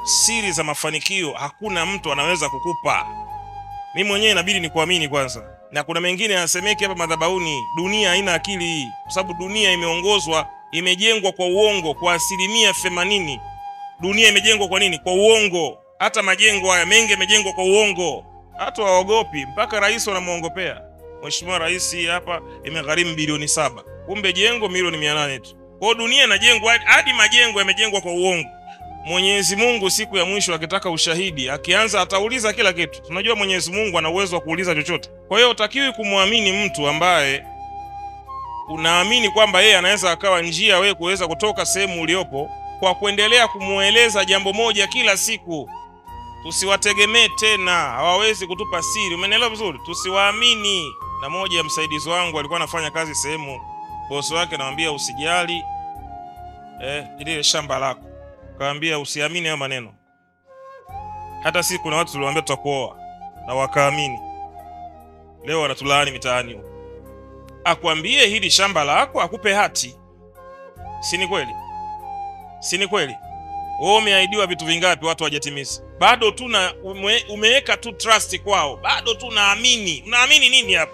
siri za mafanikio hakuna mtu anaweza kukupa. Mimi mwenyewe inabidi nikuamini kwanza. Na kuna mengine yasemeki hapa madhabahuni, dunia haina akili hii. Kwa sababu dunia imeongozwa, imejengwa kwa uongo kwa 80%. Dunia imejengwa kwa nini? Kwa uongo. Hata majengo haya mengi yamejengwa kwa uongo. Hata waogopi, mpaka rais wanamuongopea. Mheshimiwa Rais hapa imegharimu bilioni 7. Kumbe jengo milioni 800 tu. Kwa dunia inajengwa hadi majengo yamejengwa kwa uongo. Mwenyezi Mungu siku ya mwisho akitaka ushahidi, akianza atauliza kila kitu. Tunajua Mwenyezi Mungu ana uwezo wa kuuliza chochote. Kwa hiyo utakiwi kumwamini mtu ambaye unaamini kwamba yeye anaweza akawa njia wewe kuweza kutoka sehemu uliopo kwa kuendelea kumueleza jambo moja kila siku. Tusiwategemee tena, hawawezi kutupa siri. Umeelewa vizuri? Tusiwaamini. Na moja ya msaidizi wangu alikuwa anafanya kazi sehemu, bosi wake anamwambia usijali ile shamba lako. Kaambia usiamini hayo maneno. Hata sisi kuna watu tuliwaambia tutakuoa na wakaamini. Leo wanatulaani mitaani huko. Akwambie hili shamba lako, akupe hati. Si ni kweli? Si ni kweli? Wewe umeahidiwa vitu vingapi watu hawajatimiza? Bado tu umeweka tu trust kwao. Bado tu naamini. Unaamini nini hapa?